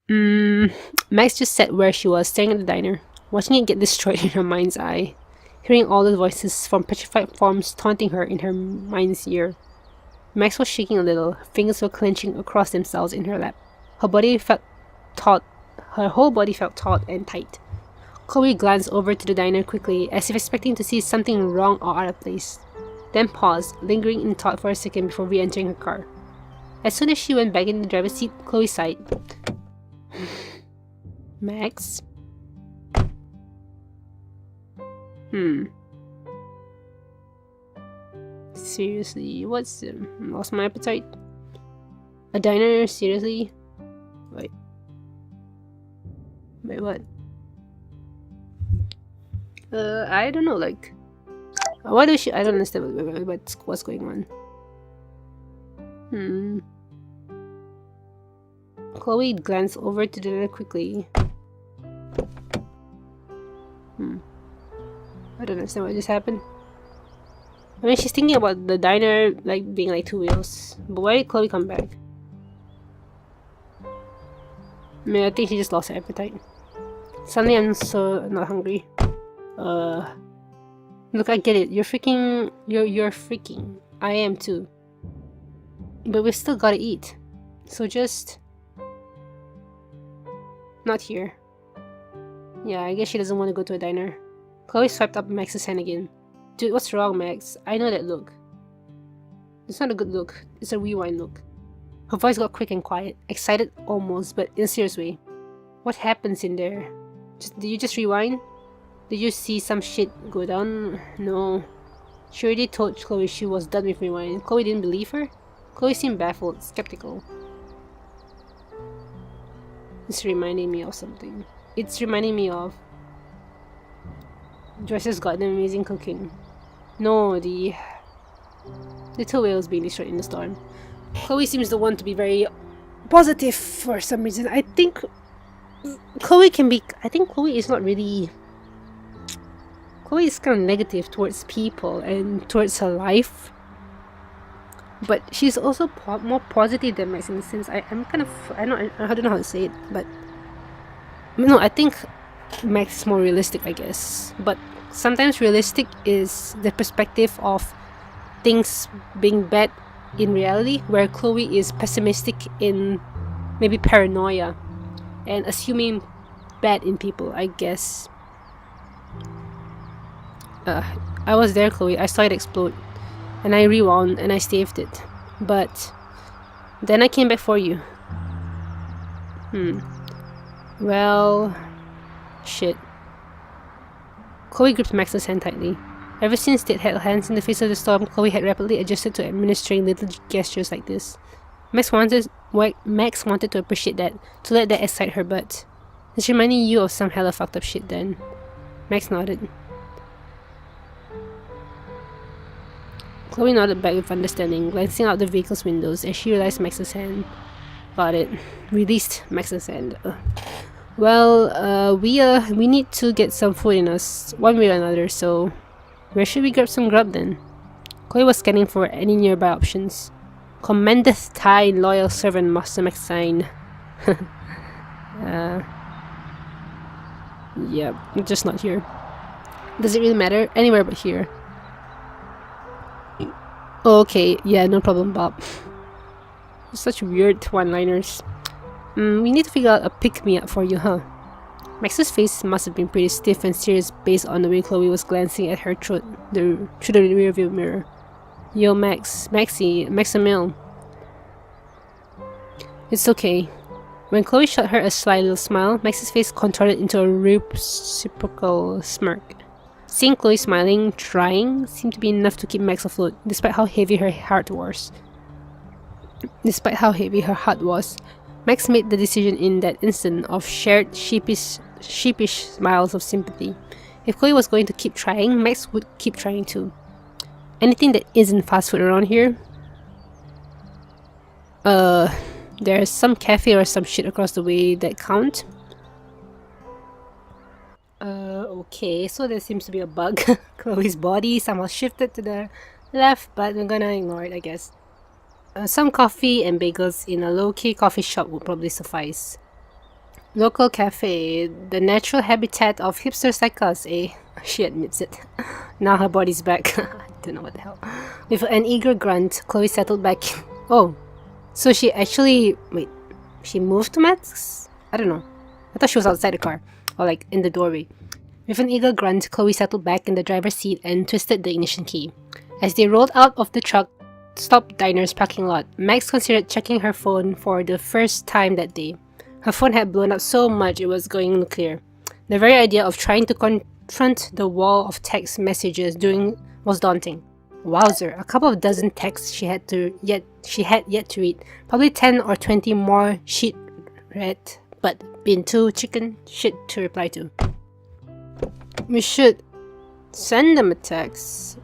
Max just sat where she was, staring at the diner, watching it get destroyed in her mind's eye, hearing all the voices from petrified forms taunting her in her mind's ear. Max was shaking a little, her fingers were clenching across themselves in her lap. Her body felt taut, her whole body felt taut and tight. Chloe glanced over to the diner quickly, as if expecting to see something wrong or out of place, then paused, lingering in thought for a second before re-entering her car. As soon as she went back in the driver's seat, Chloe sighed. Max? Seriously, what's lost my appetite? A diner? Seriously? Wait, what? I don't know, like... Why does she... I don't understand what's going on. Chloe glanced over to the diner quickly. I don't understand what just happened. I mean, she's thinking about the diner like being like two wheels. But why did Chloe come back? I mean, I think she just lost her appetite. Suddenly, I'm so not hungry. Look, I get it. You're freaking. You're freaking. I am too. But we've still gotta eat. So just. Not here. Yeah, I guess she doesn't want to go to a diner. Chloe swiped up Max's hand again. Dude, what's wrong, Max? I know that look. It's not a good look. It's a rewind look. Her voice got quick and quiet, excited almost, but in a serious way. What happens in there? Did you just rewind? Did you see some shit go down? No. She already told Chloe she was done with rewind. Chloe didn't believe her? Chloe seemed baffled, skeptical. It's reminding me of something. It's reminding me of... Joyce's got an amazing cooking. No, the little whales being destroyed in the storm. Chloe seems the one to be very positive for some reason. I think Chloe can be... I think Chloe is not really... Chloe is kind of negative towards people and towards her life. But she's also more positive than Max in the sense. I'm kind of... I don't know how to say it, but... No, I think Max is more realistic, I guess. But sometimes realistic is the perspective of things being bad in reality, where Chloe is pessimistic in maybe paranoia and assuming bad in people, I guess. I was there, Chloe. I saw it explode. And I rewound and I saved it. But then I came back for you. Well... Shit. Chloe gripped Max's hand tightly. Ever since they'd held hands in the face of the storm, Chloe had rapidly adjusted to administering little gestures like this. Max wanted to appreciate that, to let that excite her, but... It's reminding you of some hella fucked up shit then. Max nodded. Chloe nodded back with understanding, glancing out the vehicle's windows as she realized Max's hand. Got it. Released Max's hand. Well, we need to get some food in us, one way or another, so... Where should we grab some grub then? Chloe was scanning for any nearby options. Commendeth thy loyal servant, Master Maxine. Yeah, just not here. Does it really matter? Anywhere but here. Okay, yeah, no problem, Bob. Such weird one-liners. We need to figure out a pick-me-up for you, huh? Max's face must have been pretty stiff and serious based on the way Chloe was glancing at her through the rearview mirror. Yo, Maximil. It's okay. When Chloe shot her a sly little smile, Max's face contorted into a reciprocal smirk. Seeing Chloe smiling, trying, seemed to be enough to keep Max afloat, despite how heavy her heart was. Max made the decision in that instant of shared sheepish smiles of sympathy. If Chloe was going to keep trying, Max would keep trying too. Anything that isn't fast food around here? There's some cafe or some shit across the way that count. Okay, so there seems to be a bug. Chloe's body somehow shifted to the left, but we're gonna ignore it, I guess. Some coffee and bagels in a low-key coffee shop would probably suffice. Local cafe, the natural habitat of hipsters like us, eh? She admits it. Now her body's back. I don't know what the hell. With an eager grunt, Chloe settled back. Oh, so she actually... Wait, she moved to Max? I don't know. I thought she was outside the car. Or like in the doorway. With an eager grunt, Chloe settled back in the driver's seat and twisted the ignition key. As they rolled out of the truck, stopped diner's parking lot, Max considered checking her phone for the first time that day. Her phone had blown up so much it was going nuclear. The very idea of trying to confront the wall of text messages was daunting. Wowzer, a couple of dozen texts she had yet to read. Probably 10 or 20 more she'd read, but been too chicken shit to reply to. We should send them a text.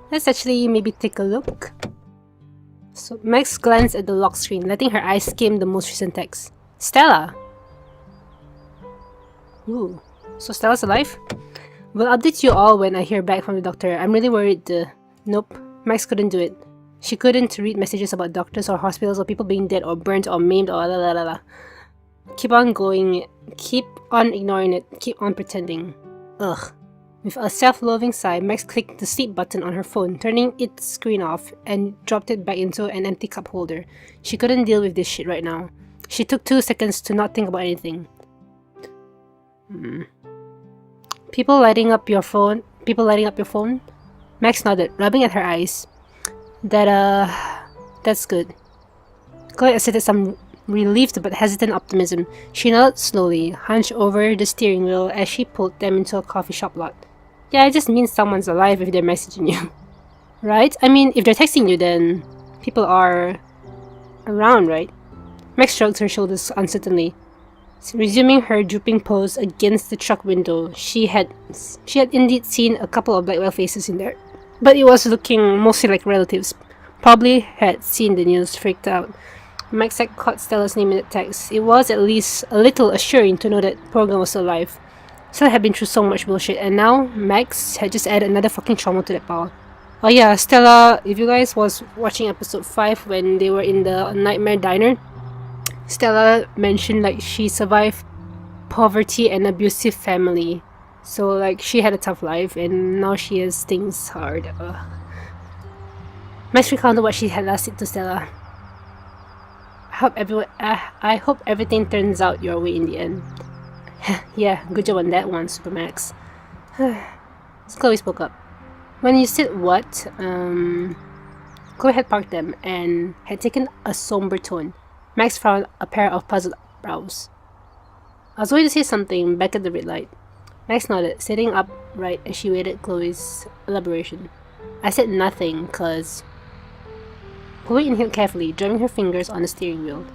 Let's actually maybe take a look. So Max glanced at the lock screen, letting her eyes skim the most recent text. Stella! Ooh, so Stella's alive? We'll update you all when I hear back from the doctor. I'm really worried. Nope, Max couldn't do it. She couldn't read messages about doctors or hospitals or people being dead or burnt or maimed or la la la la. Keep on going. Keep on ignoring it. Keep on pretending. Ugh. With a self-loathing sigh, Max clicked the sleep button on her phone, turning its screen off, and dropped it back into an empty cup holder. She couldn't deal with this shit right now. She took 2 seconds to not think about anything. People lighting up your phone? Max nodded, rubbing at her eyes. That's good. Chloe asserted some relieved but hesitant optimism. She nodded slowly, hunched over the steering wheel as she pulled them into a coffee shop lot. Yeah, it just means someone's alive if they're messaging you. Right? I mean, if they're texting you, then people are around, right? Max shrugged her shoulders uncertainly. Resuming her drooping pose against the truck window, she had indeed seen a couple of Blackwell faces in there. But it was looking mostly like relatives. Probably had seen the news, freaked out. Max had caught Stella's name in the text. It was at least a little assuring to know that Program was alive. Stella had been through so much bullshit, and now Max had just added another fucking trauma to that pile. Oh yeah, Stella, if you guys was watching episode 5 when they were in the Nightmare Diner, Stella mentioned like she survived poverty and abusive family. So like she had a tough life and now she has things hard. Max recounted what she had last said to Stella. I hope everything turns out your way in the end. Yeah, good job on that one, Supermax. Chloe spoke up. When you said what, Chloe had parked them and had taken a somber tone. Max frowned a pair of puzzled brows. I was going to say something back at the red light. Max nodded, sitting upright as she waited Chloe's elaboration. I said nothing, cause... Chloe inhaled carefully, drumming her fingers on the steering wheel.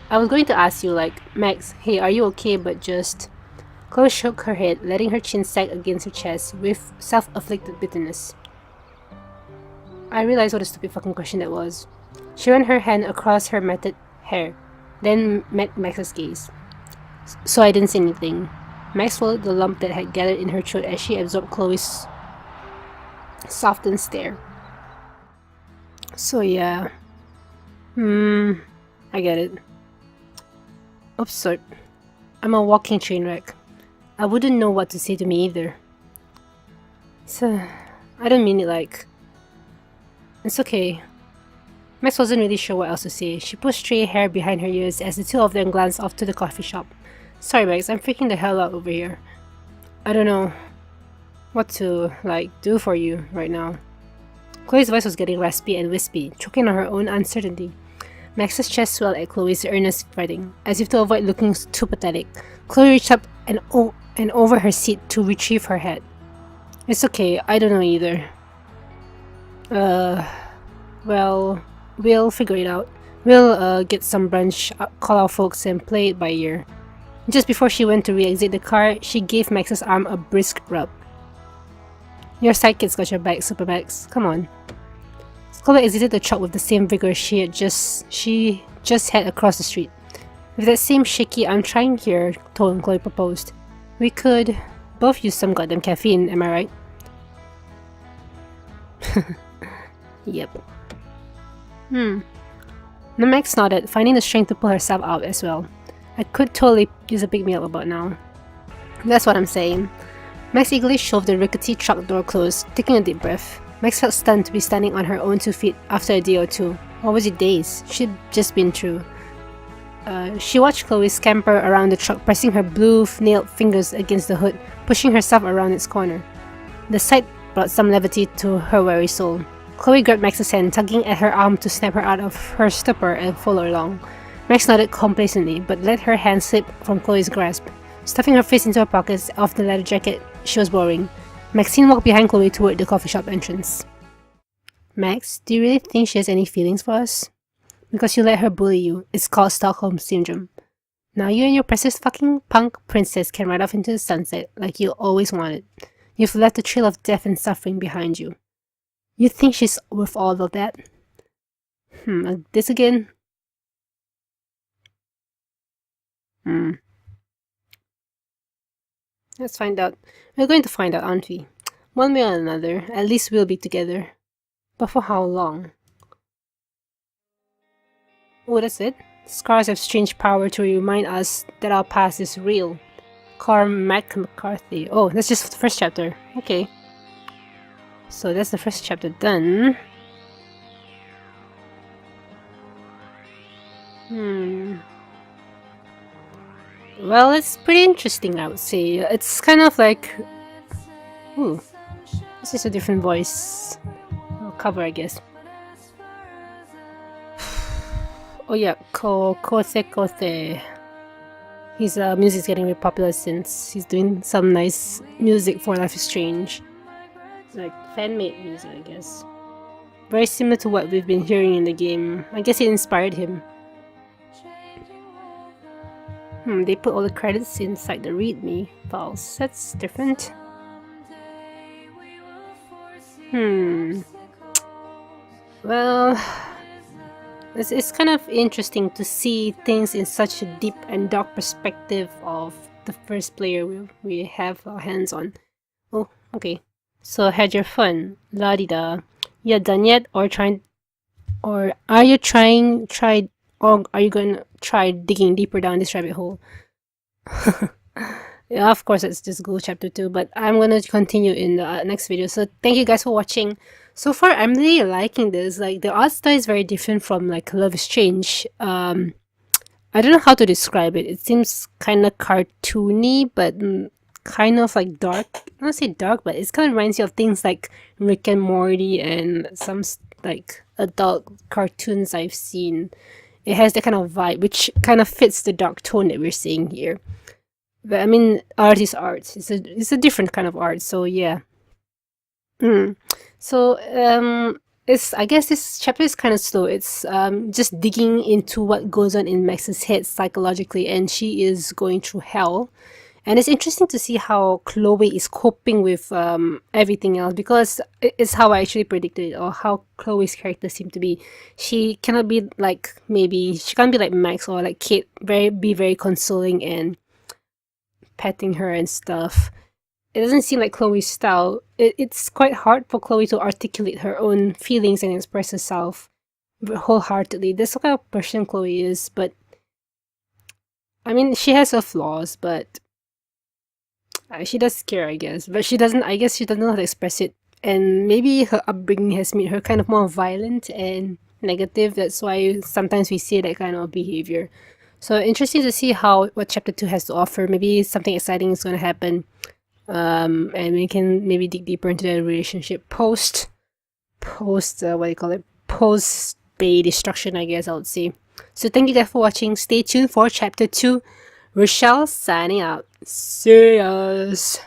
I was going to ask you, like, Max, hey, are you okay, but just... Chloe shook her head, letting her chin sag against her chest with self-afflicted bitterness. I realized what a stupid fucking question that was. She ran her hand across her matted hair, then met Max's gaze. So I didn't say anything. Max swallowed the lump that had gathered in her throat as she absorbed Chloe's softened stare. So yeah. I get it. Absurd. I'm a walking train wreck. I wouldn't know what to say to me either. So, I don't mean it like... It's okay. Max wasn't really sure what else to say. She pushed stray hair behind her ears as the two of them glanced off to the coffee shop. Sorry Max, I'm freaking the hell out over here. I don't know what to, like, do for you right now. Chloe's voice was getting raspy and wispy, choking on her own uncertainty. Max's chest swelled at Chloe's earnest writing, as if to avoid looking too pathetic. Chloe reached up and over her seat to retrieve her head. It's okay, I don't know either. Well, we'll figure it out. We'll, get some brunch, call our folks and play it by ear. Just before she went to re-exit the car, she gave Max's arm a brisk rub. Your sidekid's got your back, Supermax. Come on. Chloe exited the truck with the same vigor she just had across the street. With that same shaky I'm trying here tone, Chloe proposed. We could both use some goddamn caffeine, am I right? Yep. Max nodded, finding the strength to pull herself out as well. I could totally use a pick-me-up about now. That's what I'm saying. Max eagerly shoved the rickety truck door closed, taking a deep breath. Max felt stunned to be standing on her own 2 feet after a day or two. Or was it days? She'd just been through. She watched Chloe scamper around the truck, pressing her blue-nailed fingers against the hood, pushing herself around its corner. The sight brought some levity to her weary soul. Chloe grabbed Max's hand, tugging at her arm to snap her out of her stupor and follow along. Max nodded complacently, but let her hand slip from Chloe's grasp. Stuffing her face into her pockets of the leather jacket she was borrowing, Maxine walked behind Chloe toward the coffee shop entrance. Max, do you really think she has any feelings for us? Because you let her bully you. It's called Stockholm Syndrome. Now you and your precious fucking punk princess can ride off into the sunset like you always wanted. You've left a trail of death and suffering behind you. You think she's worth all of that? This again? Let's find out. We're going to find out, aren't we? One way or another, at least we'll be together. But for how long? Oh, that's it? Scars have strange power to remind us that our past is real. Cormac McCarthy. Oh, that's just the first chapter. Okay. So that's the first chapter done. Well, it's pretty interesting, I would say. It's kind of like... Ooh. This is a different voice. Cover, I guess. Oh yeah, Kothe. His music's getting very popular since he's doing some nice music for Life is Strange. Like fan-made music, I guess. Very similar to what we've been hearing in the game. I guess it inspired him. They put all the credits inside the README files. That's different. Well, it's kind of interesting to see things in such a deep and dark perspective of the first player we have our hands on. Oh, okay. So had your fun, la-di-da. You done yet, or are you gonna try digging deeper down this rabbit hole? Yeah, of course, it's just go chapter 2, but I'm gonna continue in the next video. So thank you guys for watching. So far, I'm really liking this. Like, the art style is very different from like Love is Strange. I don't know how to describe it. It seems kind of cartoony, but kind of like dark. I don't say dark, but it kind of reminds you of things like Rick and Morty and some like adult cartoons I've seen. It has that kind of vibe, which kind of fits the dark tone that we're seeing here. But I mean, art is art. It's a different kind of art. So yeah. So I guess this chapter is kind of slow. It's just digging into what goes on in Max's head psychologically, and she is going through hell. And it's interesting to see how Chloe is coping with everything else, because it's how I actually predicted it, or how Chloe's character seemed to be. She cannot be like, she can't be like Max or like Kate, be very consoling and petting her and stuff. It doesn't seem like Chloe's style. It's quite hard for Chloe to articulate her own feelings and express herself wholeheartedly. That's the kind of person Chloe is, but I mean, she has her flaws, but she does care, I guess. But I guess she doesn't know how to express it. And maybe her upbringing has made her kind of more violent and negative. That's why sometimes we see that kind of behavior. So interesting to see what chapter 2 has to offer. Maybe something exciting is going to happen. And we can maybe dig deeper into the relationship post Bay destruction, I guess I would say. So thank you guys for watching. Stay tuned for chapter 2. Rochelle signing out. See yas.